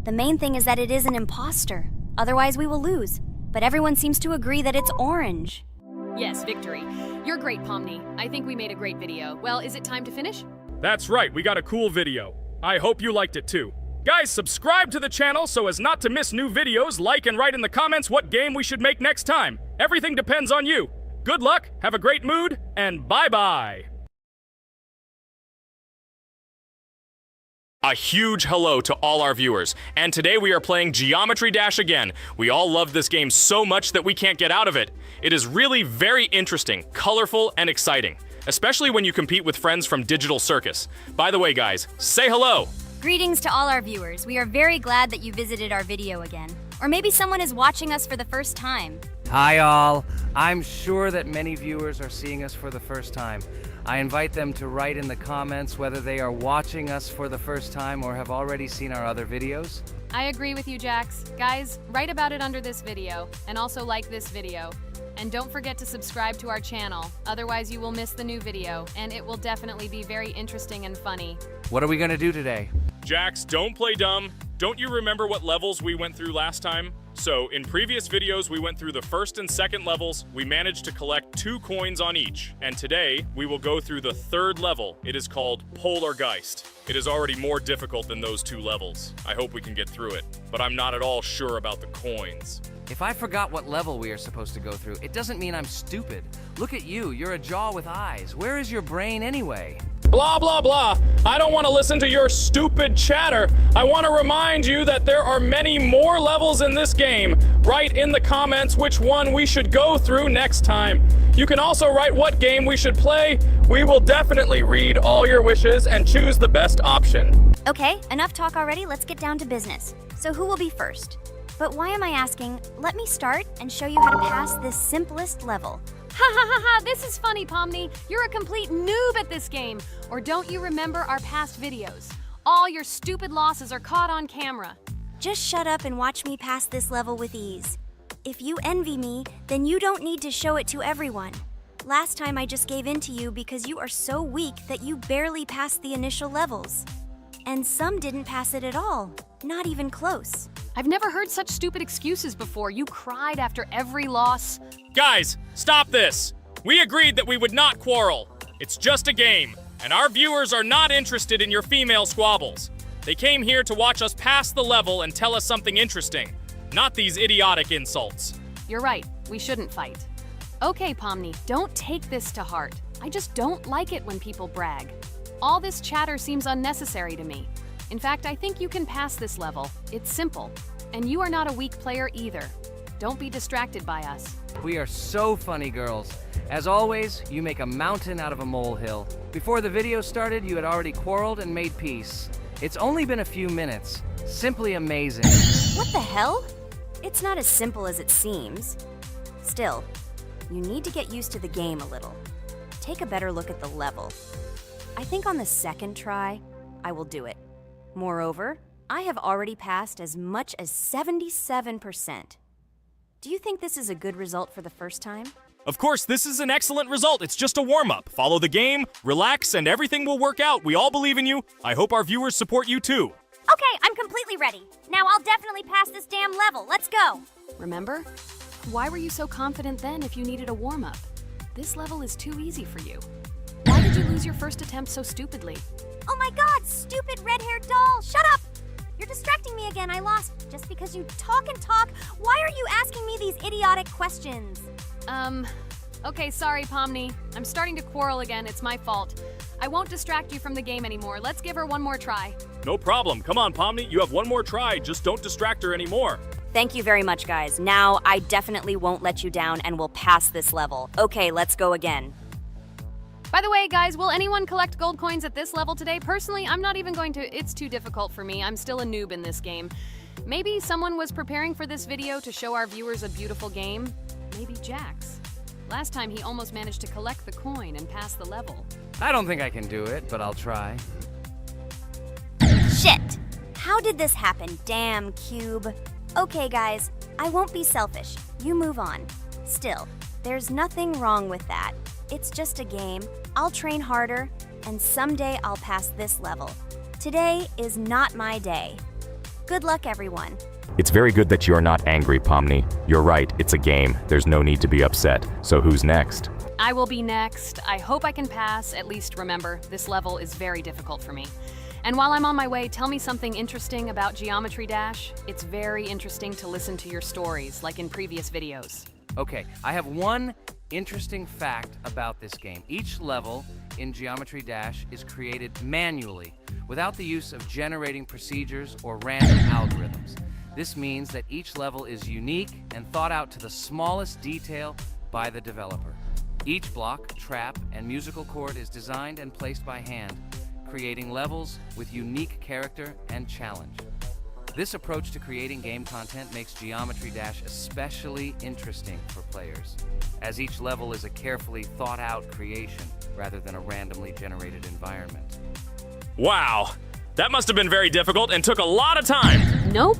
The main thing is that it is an imposter. Otherwise we will lose. But everyone seems to agree that it's orange. Yes, victory. You're great, Pomni. I think we made a great video. Well, is it time to finish? That's right, we got a cool video. I hope you liked it too. Guys, subscribe to the channel so as not to miss new videos, like and write in the comments what game we should make next time. Everything depends on you. Good luck, have a great mood, and bye-bye! A huge hello to all our viewers, and today we are playing Geometry Dash again. We all love this game so much that we can't get out of it. It is really very interesting, colorful, and exciting, especially when you compete with friends from Digital Circus. By the way, guys, say hello! Greetings to all our viewers. We are very glad that you visited our video again. Or maybe someone is watching us for the first time. Hi all. I'm sure that many viewers are seeing us for the first time. I invite them to write in the comments whether they are watching us for the first time or have already seen our other videos. I agree with you, Jax. Guys, write about it under this video, and also like this video. And don't forget to subscribe to our channel, otherwise you will miss the new video, and it will definitely be very interesting and funny. What are we gonna do today? Jax, don't play dumb. Don't you remember what levels we went through last time? So, in previous videos, we went through the first and second levels. We managed to collect 2 coins on each. And today, we will go through the 3rd level. It is called Polargeist. It is already more difficult than those 2 levels. I hope we can get through it, but I'm not at all sure about the coins. If I forgot what level we are supposed to go through, it doesn't mean I'm stupid. Look at you, you're a jaw with eyes. Where is your brain anyway? Blah, blah, blah. I don't want to listen to your stupid chatter. I want to remind you that there are many more levels in this game. Write in the comments which one we should go through next time. You can also write what game we should play. We will definitely read all your wishes and choose the best option. Okay, enough talk already. Let's get down to business. So who will be first? But why am I asking? Let me start and show you how to pass this simplest level. Ha ha ha ha, this is funny, Pomni. You're a complete noob at this game. Or don't you remember our past videos? All your stupid losses are caught on camera. Just shut up and watch me pass this level with ease. If you envy me, then you don't need to show it to everyone. Last time I just gave in to you because you are so weak that you barely passed the initial levels. And some didn't pass it at all, not even close. I've never heard such stupid excuses before. You cried after every loss. Guys, stop this. We agreed that we would not quarrel. It's just a game, and our viewers are not interested in your female squabbles. They came here to watch us pass the level and tell us something interesting, not these idiotic insults. You're right, we shouldn't fight. Okay, Pomni, don't take this to heart. I just don't like it when people brag. All this chatter seems unnecessary to me. In fact, I think you can pass this level. It's simple. And you are not a weak player either. Don't be distracted by us. We are so funny, girls. As always, you make a mountain out of a molehill. Before the video started, you had already quarreled and made peace. It's only been a few minutes. Simply amazing. What the hell? It's not as simple as it seems. Still, you need to get used to the game a little. Take a better look at the level. I think on the second try, I will do it. Moreover, I have already passed as much as 77%. Do you think this is a good result for the first time? Of course, this is an excellent result. It's just a warm-up. Follow the game, relax, and everything will work out. We all believe in you. I hope our viewers support you too. Okay, I'm completely ready. Now I'll definitely pass this damn level. Let's go. Remember? Why were you so confident then if you needed a warm-up? This level is too easy for you. Why did you lose your first attempt so stupidly? Oh my god, stupid red-haired doll! Shut up! You're distracting me again. I lost. Just because you talk and talk, why are you asking me these idiotic questions? Okay, sorry, Pomni. I'm starting to quarrel again. It's my fault. I won't distract you from the game anymore. Let's give her one more try. No problem. Come on, Pomni. You have one more try. Just don't distract her anymore. Thank you very much, guys. Now I definitely won't let you down and will pass this level. Okay, let's go again. By the way, guys, will anyone collect gold coins at this level today? Personally, I'm not even going to. It's too difficult for me. I'm still a noob in this game. Maybe someone was preparing for this video to show our viewers a beautiful game. Maybe Jax. Last time he almost managed to collect the coin and pass the level. I don't think I can do it, but I'll try. Shit! How did this happen? Damn, Cube. Okay, guys, I won't be selfish. You move on. Still, there's nothing wrong with that. It's just a game. I'll train harder, and someday I'll pass this level. Today is not my day. Good luck, everyone. It's very good that you are not angry, Pomni. You're right, it's a game. There's no need to be upset. So who's next? I will be next. I hope I can pass. At least remember, this level is very difficult for me. And while I'm on my way, tell me something interesting about Geometry Dash. It's very interesting to listen to your stories, like in previous videos. Okay, I have one interesting fact about this game. Each level in Geometry Dash is created manually, without the use of generating procedures or random algorithms. This means that each level is unique and thought out to the smallest detail by the developer. Each block, trap, and musical chord is designed and placed by hand, creating levels with unique character and challenge. This approach to creating game content makes Geometry Dash especially interesting for players, as each level is a carefully thought-out creation rather than a randomly generated environment. Wow. That must have been very difficult and took a lot of time. Nope.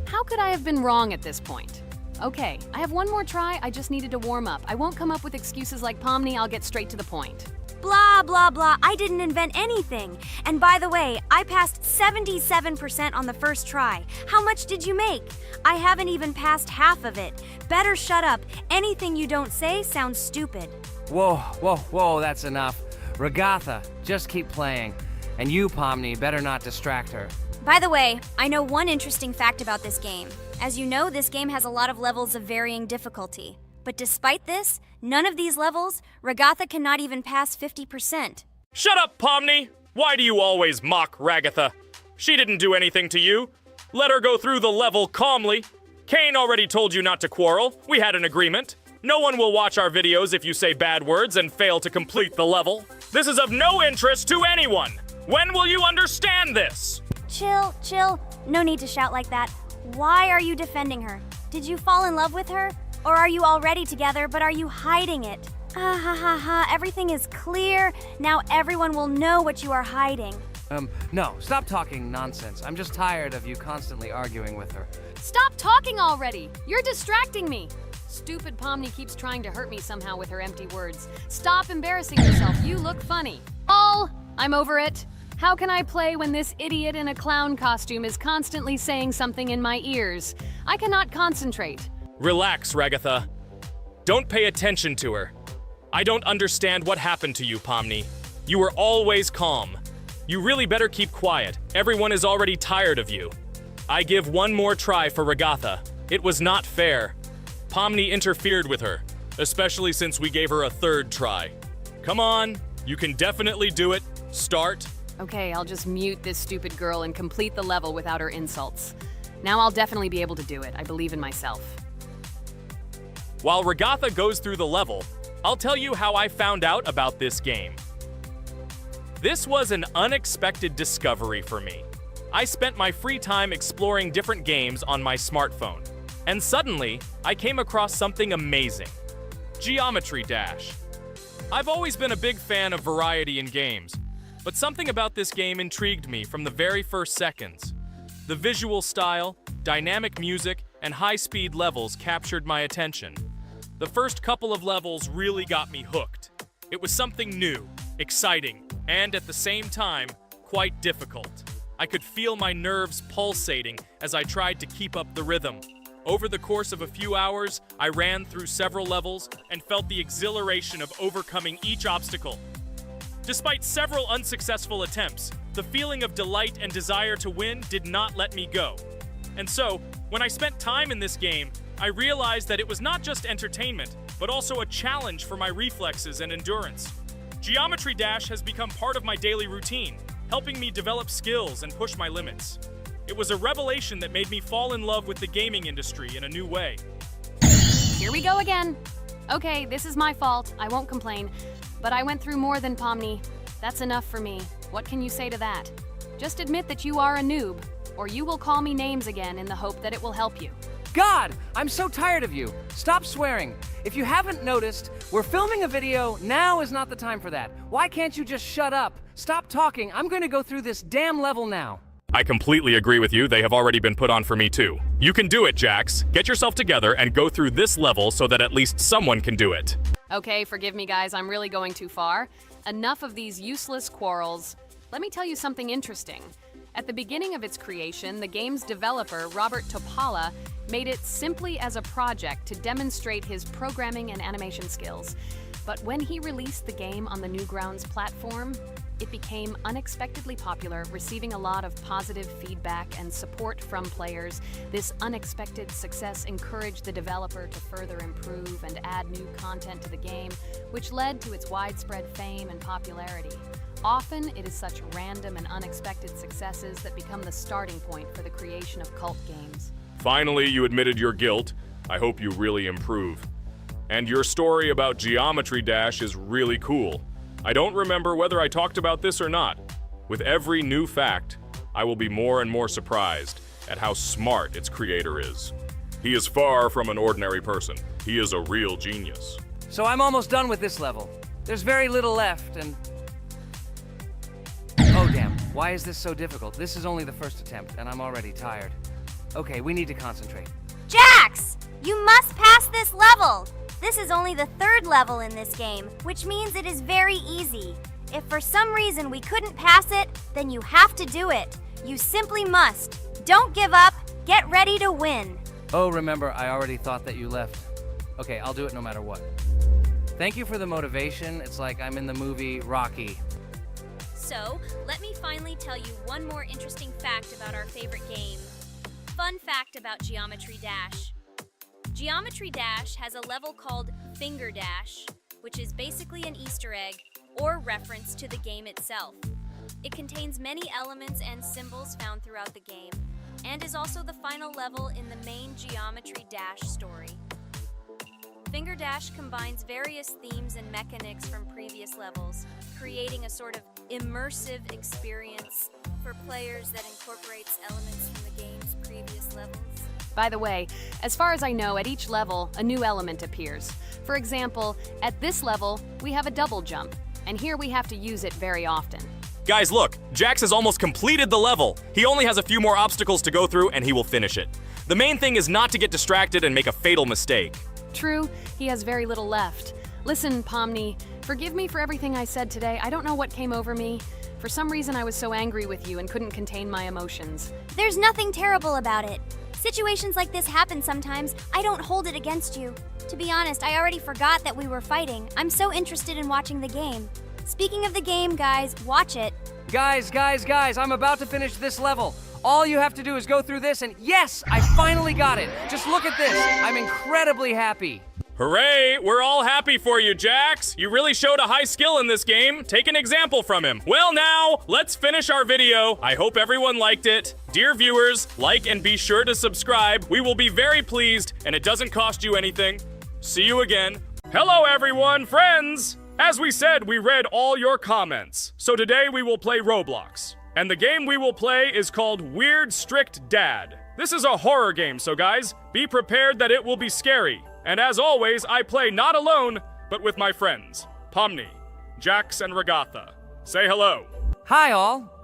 How could I have been wrong at this point? Okay, I have one more try. I just needed to warm up. I won't come up with excuses like Pomni. I'll get straight to the point. Blah, blah, blah. I didn't invent anything. And by the way, I passed 77% on the first try. How much did you make? I haven't even passed half of it. Better shut up. Anything you don't say sounds stupid. Whoa, whoa, whoa, that's enough. Regatha, just keep playing. And you, Pomni, better not distract her. By the way, I know one interesting fact about this game. As you know, this game has a lot of levels of varying difficulty. But despite this, none of these levels, Regatha cannot even pass 50%. Shut up, Pomni! Why do you always mock Ragatha? She didn't do anything to you. Let her go through the level calmly. Kane already told you not to quarrel. We had an agreement. No one will watch our videos if you say bad words and fail to complete the level. This is of no interest to anyone. When will you understand this? Chill. No need to shout like that. Why are you defending her? Did you fall in love with her? Or are you already together, but are you hiding it? Ha. Everything is clear. Now everyone will know what you are hiding. No, stop talking nonsense. I'm just tired of you constantly arguing with her. Stop talking already! You're distracting me! Stupid Pomni keeps trying to hurt me somehow with her empty words. Stop embarrassing yourself. You look funny. I'm over it. How can I play when this idiot in a clown costume is constantly saying something in my ears? I cannot concentrate. Relax, Ragatha. Don't pay attention to her. I don't understand what happened to you, Pomni. You were always calm. You really better keep quiet. Everyone is already tired of you. I give one more try for Ragatha. It was not fair. Pomni interfered with her, especially since we gave her a third try. Come on, you can definitely do it. Start. Okay, I'll just mute this stupid girl and complete the level without her insults. Now I'll definitely be able to do it. I believe in myself. While Regatha goes through the level, I'll tell you how I found out about this game. This was an unexpected discovery for me. I spent my free time exploring different games on my smartphone, and suddenly, I came across something amazing. Geometry Dash. I've always been a big fan of variety in games, but something about this game intrigued me from the very first seconds. The visual style, dynamic music, and high-speed levels captured my attention. The first couple of levels really got me hooked. It was something new, exciting, and at the same time, quite difficult. I could feel my nerves pulsating as I tried to keep up the rhythm. Over the course of a few hours, I ran through several levels and felt the exhilaration of overcoming each obstacle. Despite several unsuccessful attempts, the feeling of delight and desire to win did not let me go. And so, when I spent time in this game, I realized that it was not just entertainment, but also a challenge for my reflexes and endurance. Geometry Dash has become part of my daily routine, helping me develop skills and push my limits. It was a revelation that made me fall in love with the gaming industry in a new way. Here we go again. Okay, this is my fault. I won't complain. But I went through more than Pomni. That's enough for me. What can you say to that? Just admit that you are a noob, or you will call me names again in the hope that it will help you. God, I'm so tired of you. Stop swearing. If you haven't noticed, we're filming a video. Now is not the time for that. Why can't you just shut up? Stop talking. I'm going to go through this damn level now. I completely agree with you. They have already been put on for me too. You can do it, Jax. Get yourself together and go through this level so that at least someone can do it. Okay, forgive me guys, I'm really going too far. Enough of these useless quarrels. Let me tell you something interesting. At the beginning of its creation, the game's developer, Robert Topala, made it simply as a project to demonstrate his programming and animation skills. But when he released the game on the Newgrounds platform, it became unexpectedly popular, receiving a lot of positive feedback and support from players. This unexpected success encouraged the developer to further improve and add new content to the game, which led to its widespread fame and popularity. Often, it is such random and unexpected successes that become the starting point for the creation of cult games. Finally, you admitted your guilt. I hope you really improve. And your story about Geometry Dash is really cool. I don't remember whether I talked about this or not. With every new fact, I will be more and more surprised at how smart its creator is. He is far from an ordinary person. He is a real genius. So I'm almost done with this level. There's very little left, and... Oh damn, why is this so difficult? This is only the first attempt, and I'm already tired. Okay, we need to concentrate. Jax! You must pass this level! This is only the third level in this game, which means it is very easy. If for some reason we couldn't pass it, then you have to do it. You simply must. Don't give up. Get ready to win. Oh, remember, I already thought that you left. Okay, I'll do it no matter what. Thank you for the motivation. It's like I'm in the movie Rocky. So, let me finally tell you one more interesting fact about our favorite game. Fun fact about Geometry Dash. Geometry Dash has a level called Finger Dash, which is basically an Easter egg or reference to the game itself. It contains many elements and symbols found throughout the game, and is also the final level in the main Geometry Dash story. Finger Dash combines various themes and mechanics from previous levels, creating a sort of immersive experience for players that incorporates elements from the game's previous levels. By the way, as far as I know, at each level, a new element appears. For example, at this level, we have a double jump, and here we have to use it very often. Guys, look, Jax has almost completed the level. He only has a few more obstacles to go through, and he will finish it. The main thing is not to get distracted and make a fatal mistake. True, he has very little left. Listen, Pomni, forgive me for everything I said today. I don't know what came over me. For some reason, I was so angry with you and couldn't contain my emotions. There's nothing terrible about it. Situations like this happen sometimes. I don't hold it against you. To be honest, I already forgot that we were fighting. I'm so interested in watching the game. Speaking of the game, guys, watch it. Guys, I'm about to finish this level. All you have to do is go through this and yes, I finally got it. Just look at this. I'm incredibly happy. Hooray! We're all happy for you, Jax. You really showed a high skill in this game. Take an example from him. Well, now, let's finish our video. I hope everyone liked it. Dear viewers, like and be sure to subscribe. We will be very pleased, and it doesn't cost you anything. See you again. Hello, everyone, friends! As we said, we read all your comments. So today we will play Roblox. And the game we will play is called Weird Strict Dad. This is a horror game, so guys, be prepared that it will be scary. And as always, I play not alone, but with my friends, Pomni, Jax, and Regatha. Say hello. Hi, all.